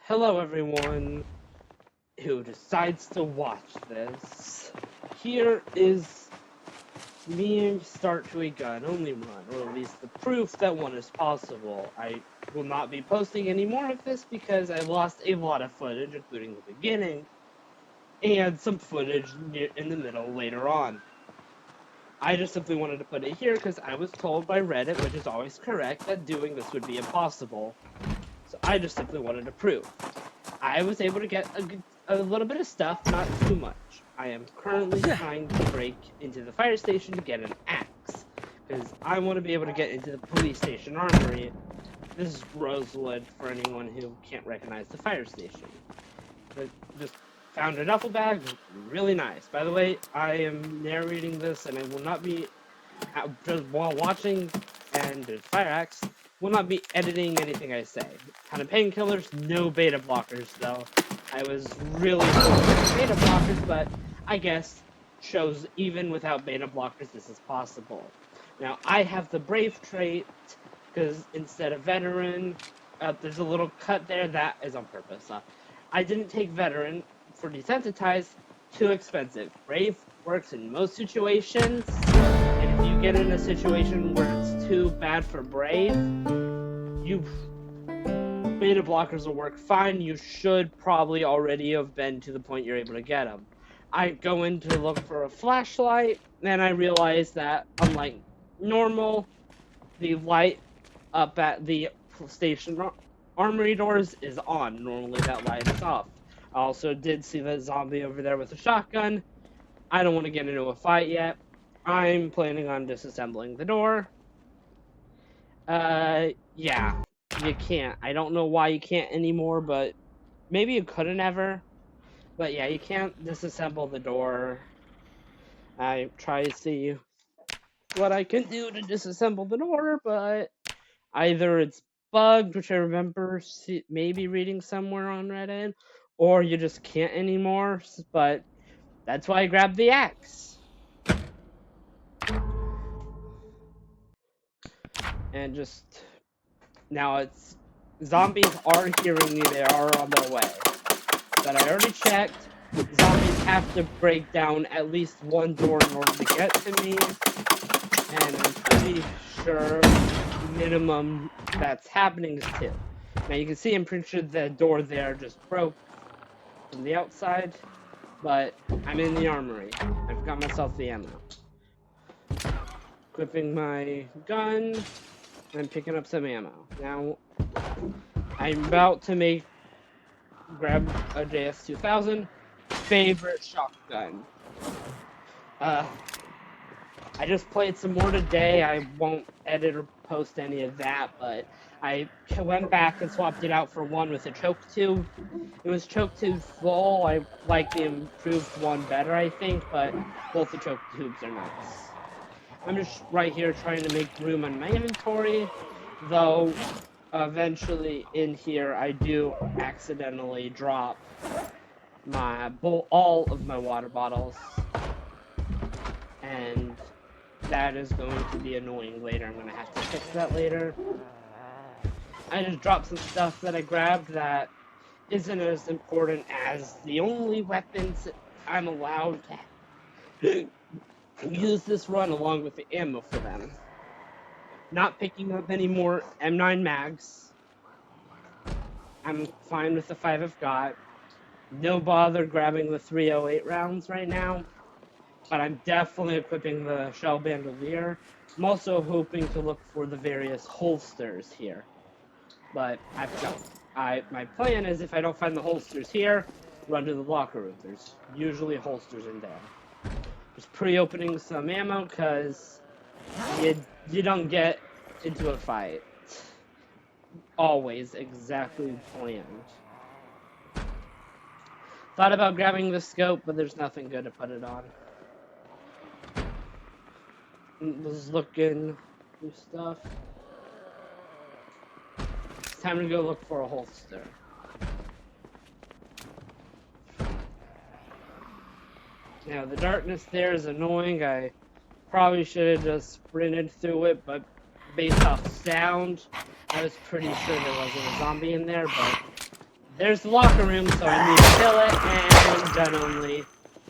Hello, everyone who decides to watch this. Here is me start to a gun only run, or at least the proof that one is possible. I will not be posting any more of this because I lost a lot of footage, including the beginning, and some footage in the middle later on. I just simply wanted to put it here because I was told by Reddit, which is always correct, that doing this would be impossible. So I just simply wanted to prove. I was able to get a little bit of stuff, not too much. I am currently trying to break into the fire station to get an axe, because I want to be able to get into the police station armory. This is Rosewood for anyone who can't recognize the fire station. But just found a duffel bag, really nice. By the way, I am narrating this, and I will not be just while watching and fire axe. Will not be editing anything I say. Kind of painkillers, no beta blockers though. I was really hoping for beta blockers, but I guess shows even without beta blockers this is possible. Now I have the brave trait because instead of veteran, there's a little cut there that is on purpose. I didn't take veteran for desensitized, too expensive. Brave works in most situations, and if you get in a situation where it's too bad for brave, beta blockers will work fine. You should probably already have been to the point you're able to get them. I go in to look for a flashlight, and I realize that unlike normal, the light up at the station armory doors is on. Normally that light is off. I also did see that zombie over there with a shotgun. I don't want to get into a fight yet. I'm planning on disassembling the door. Yeah, you can't. I don't know why you can't anymore, but maybe you couldn't ever. But yeah, you can't disassemble the door. I try to see what I can do to disassemble the door, but either it's bugged, which I remember maybe reading somewhere on Reddit, or you just can't anymore. But that's why I grabbed the axe. And just now it's zombies are hearing me, they are on their way. But I already checked. Zombies have to break down at least one door in order to get to me. And I'm pretty sure minimum that's happening is 2. Now you can see I'm pretty sure the door there just broke from the outside. But I'm in the armory. I've got myself the ammo. Equipping my gun. I'm picking up some ammo. Now I'm about to grab a JS2000. Favorite shotgun. I just played some more today. I won't edit or post any of that, but I went back and swapped it out for one with a choke tube. It was choke tube full. I like the improved one better, I think, but both the choke tubes are nice. I'm just right here trying to make room in my inventory, though eventually in here I do accidentally drop all of my water bottles, and that is going to be annoying later. I'm going to have to fix that later. I just dropped some stuff that I grabbed that isn't as important as the only weapons I'm allowed to use this run along with the ammo for them. Not picking up any more M9 mags. I'm fine with the 5 I've got. No bother grabbing the 308 rounds right now. But I'm definitely equipping the shell bandolier. I'm also hoping to look for the various holsters here. But my plan is if I don't find the holsters here, run to the locker room. There's usually holsters in there. Just pre-opening some ammo because you don't get into a fight always exactly planned. Thought about grabbing the scope, but there's nothing good to put it on. Was looking through stuff. It's time to go look for a holster. Now the darkness there is annoying. I probably should have just sprinted through it, but based off sound, I was pretty sure there wasn't a zombie in there, but there's the locker room, so I need to kill it, and gun only.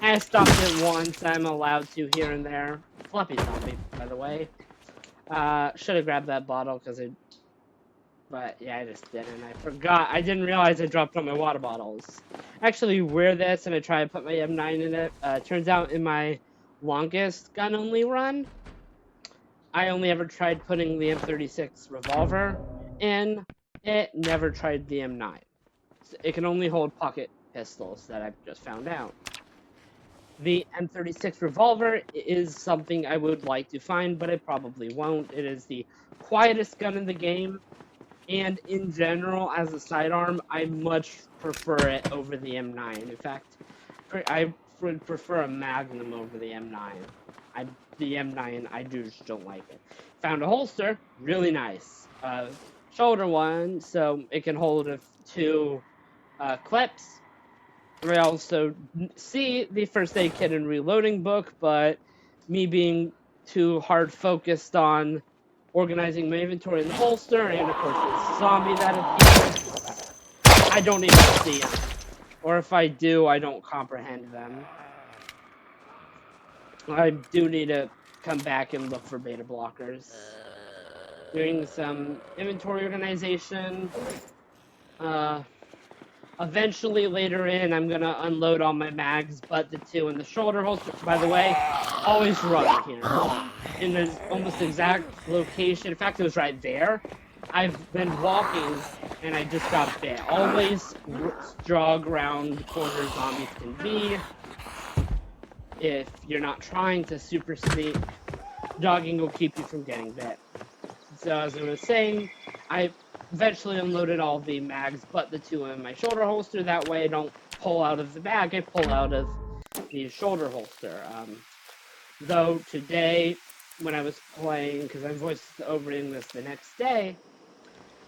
I stopped it once, I'm allowed to here and there. Floppy zombie, by the way. Should have grabbed that bottle, but yeah, I just didn't. I forgot. I didn't realize I dropped all my water bottles. I actually wear this, and I try to put my M9 in it. Turns out in my longest gun-only run, I only ever tried putting the M36 revolver in it, never tried the M9. It can only hold pocket pistols that I've just found out. The M36 revolver is something I would like to find, but I probably won't. It is the quietest gun in the game, and in general, as a sidearm, I much prefer it over the M9. In fact, I would prefer a Magnum over the M9. The M9, I just don't like it. Found a holster, really nice. Shoulder one, so it can hold 2 clips. I also see the first aid kit and reloading book, but me being too hard focused on organizing my inventory in the holster, and of course the zombie that appears, I don't even see them. Or if I do, I don't comprehend them. I do need to come back and look for beta blockers. Doing some inventory organization. Eventually, later in, I'm gonna unload all my mags, but the 2 in the shoulder holster. By the way, always run here. In the almost exact location. In fact, it was right there. I've been walking, and I just got bit. Always jog around corners zombies can be. If you're not trying to super sneak, jogging will keep you from getting bit. So as I was saying, I eventually unloaded all the mags but the 2 in my shoulder holster. That way I don't pull out of the bag, I pull out of the shoulder holster. Though today, when I was playing, because I'm voice overing this the next day,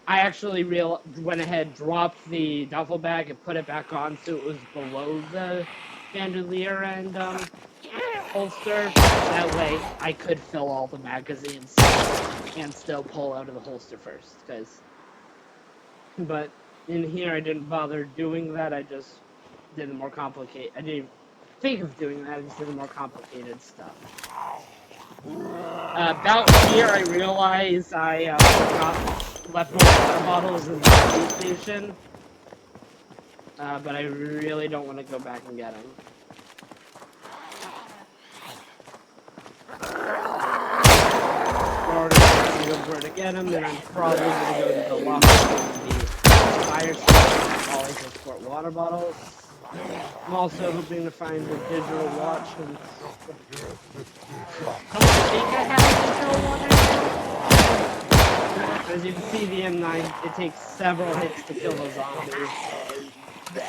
I actually went ahead, dropped the duffel bag, and put it back on so it was below the bandolier and holster. That way I could fill all the magazines and still pull out of the holster first. But in here I didn't bother doing that. I just did the more complicated. I didn't think of doing that. I just did the more complicated stuff. About here, I realized I left my water bottles in the police station. But I really don't want to go back and get them. In order to go where to get them, then I'm probably going to go to the locker room in the fire station. Always export water bottles. I'm also hoping to find a digital watch and I think I have a digital watch. As you can see, the M9, it takes several hits to kill those zombies. The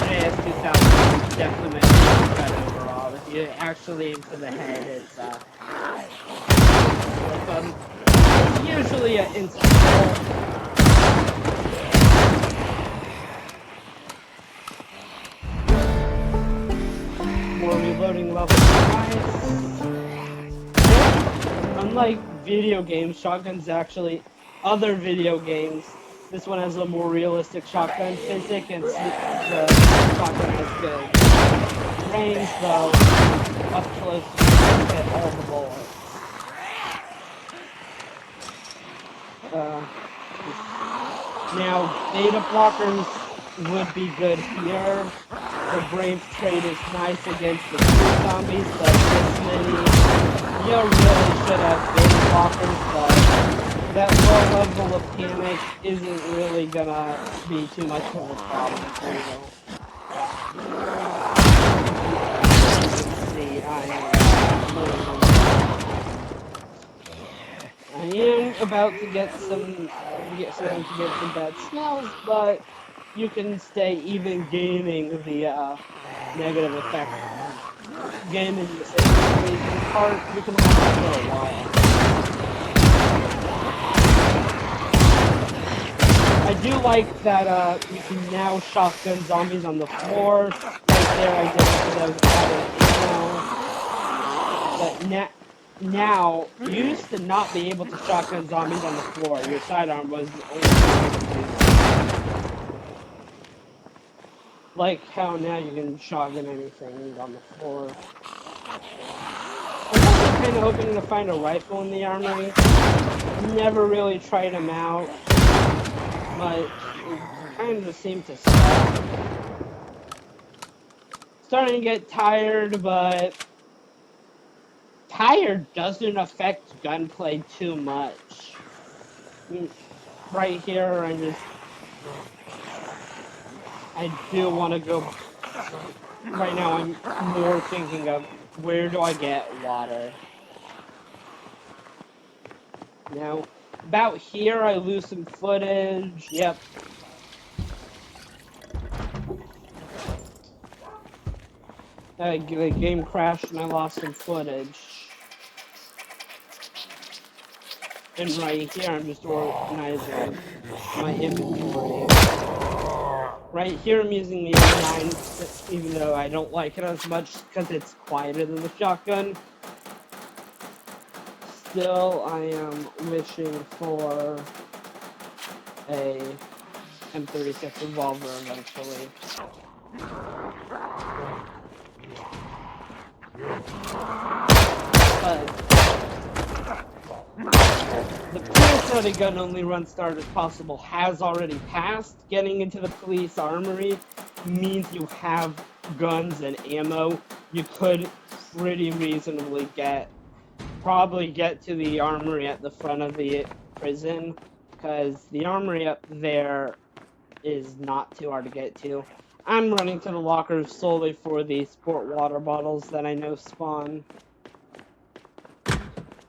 JS2000 definitely makes it better overall. If you actually aim for the head, it's usually an instant kill. More reloading level twice. Unlike video games, shotguns actually, other video games, this one has a more realistic shotgun physics, and the shotgun has good range, though up close you can hit all the bullets. Now, beta blockers would be good here. The brave trade is nice against the two zombies, but this many, you really should have beta blockers, but that low level of panic isn't really gonna be too much of a problem for you. Let's see, I am about to get some bad smells, but you can stay even gaining the negative effect. Gaming the same part, you can have that for a while. I do like that you can now shotgun zombies on the floor. Right there I did it because I was out of ammo. But Now, you used to not be able to shotgun zombies on the floor. Your sidearm was the only thing able to do that. Like how now you can shotgun anything on the floor. I was also kind of hoping to find a rifle in the armory. Never really tried them out, but it kind of seemed to suck. Starting to get tired, but tired doesn't affect gunplay too much. Right here, I do want to go. Right now, I'm more thinking of where do I get water. Now, about here, I lose some footage. Yep. The game crashed and I lost some footage. And right here, I'm just organizing my inventory. Right here, I'm using the M9, even though I don't like it as much because it's quieter than the shotgun. Still, I am wishing for a M36 revolver eventually. But the proof that a gun-only run start as possible has already passed. Getting into the police armory means you have guns and ammo. You could pretty reasonably probably get to the armory at the front of the prison, because the armory up there is not too hard to get to. I'm running to the lockers solely for the sport water bottles that I know spawn.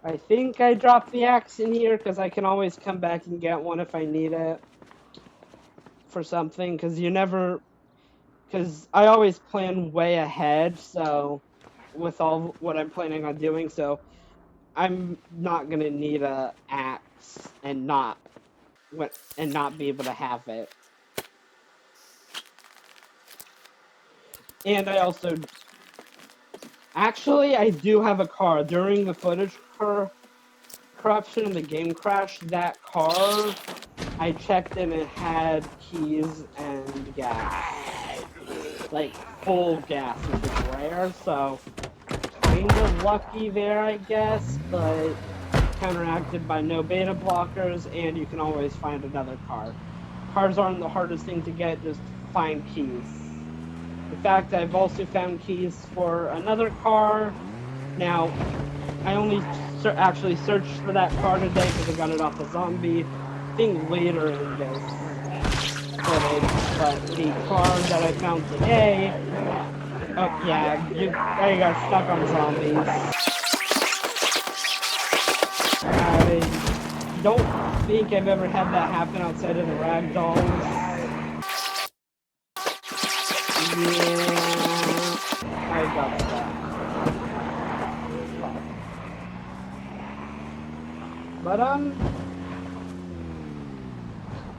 I think I dropped the axe in here because I can always come back and get one if I need it for something, because I always plan way ahead, so with all what I'm planning on doing, so I'm not gonna need a axe and not be able to have it. And I do have a car. During the footage corruption and the game crash, that car, I checked and it had keys and gas. Like, full gas, which is rare, so kind of lucky there, I guess, but counteracted by no beta blockers, and you can always find another car. Cars aren't the hardest thing to get, just find keys. In fact, I've also found keys for another car. Now, I only actually searched for that car today because I got it off a zombie thing later in this footage, but the car that I found today, oh yeah, I got stuck on zombies. I don't think I've ever had that happen outside of the ragdolls. Yeah, I got that. But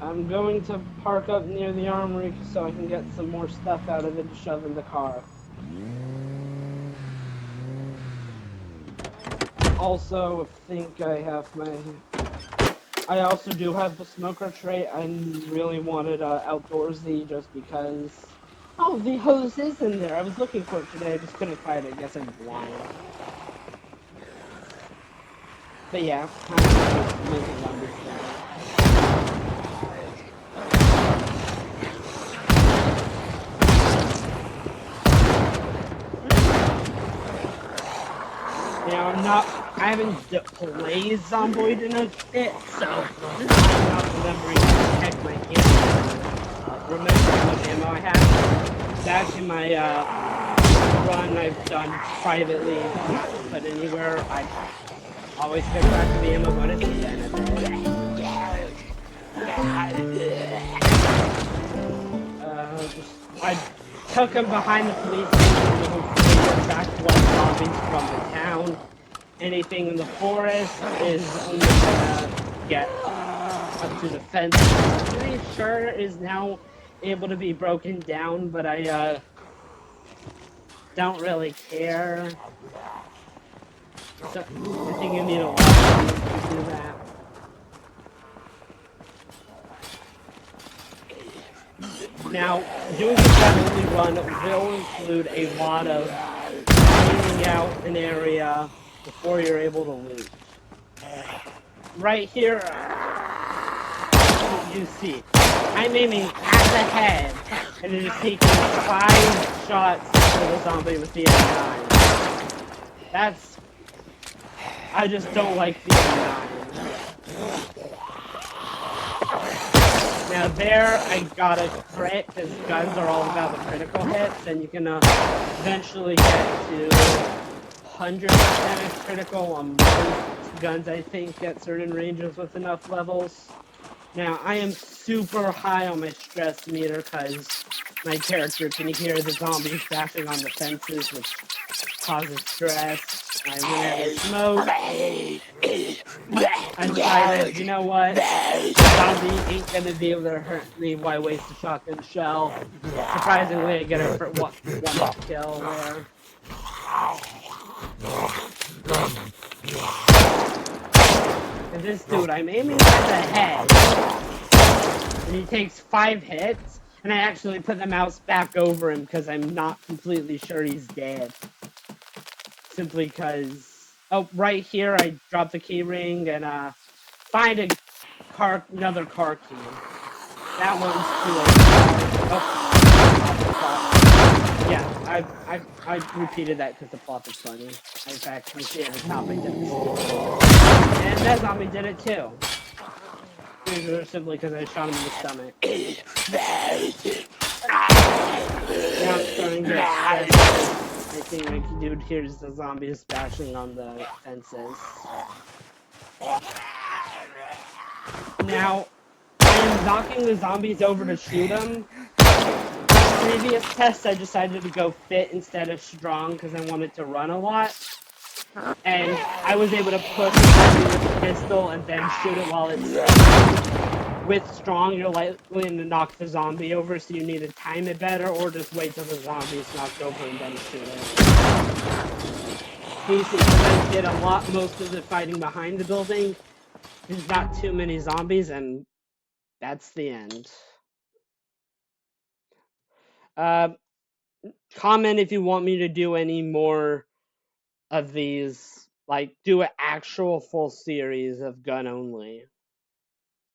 I'm going to park up near the armory so I can get some more stuff out of it to shove in the car. Also, think I also do have the smoker tray. I really wanted outdoorsy just because. Oh, the hose is in there. I was looking for it today. I just couldn't find it. I guess I'm blind. But yeah, I'm making numbers there. Now, I haven't played Zomboid in a bit, so I'm not remembering to check my ammo. Remember how much ammo I had? Back in my run I've done privately, not put anywhere, I always get back to the ammo, but it's the end of it. I took him behind the police station to hopefully get back one zombies from the town. Anything in the forest is only gonna get up to the fence. I'm pretty sure is now able to be broken down, but I don't really care. So I think you need a lot to do that. Now, doing the gun-only run will include a lot of cleaning out an area before you're able to loot. Right here, you see, I'm aiming at the head, and it is taking 5 shots for the zombie with the M9. I just don't like the M9. Now there, I got a crit, because guns are all about the critical hits, and you can eventually get to 100% critical on most guns, I think, at certain ranges with enough levels. Now, I am super high on my stress meter, because my character can hear the zombies bashing on the fences, which causes stress. I went out of smoke. I decided, you know what? The zombie ain't gonna be able to hurt me. Why waste a shotgun shell? Surprisingly, I get it for one kill there. And this dude, I'm aiming at the head, and he takes 5 hits, and I actually put the mouse back over him because I'm not completely sure he's dead. Simply because, oh, right here, I dropped the key ring and find another car key. That one's to a oh, yeah, I repeated that because the plot is funny. In fact, you see at the top I did this. And that zombie did it too. Simply because I shot him in the stomach. Now I'm starting to get stressed. I think my dude hears the zombies bashing on the fences. Now, I'm knocking the zombies over to shoot them. Previous tests, I decided to go fit instead of strong because I wanted to run a lot. And I was able to push with the pistol and then shoot it while it's with strong. You're likely to knock the zombie over, so you need to time it better, or just wait till the zombie is knocked over and then shoot it. Basically, I did most of the fighting behind the building. There's not too many zombies, and that's the end. Comment if you want me to do any more of these, like do an actual full series of gun only.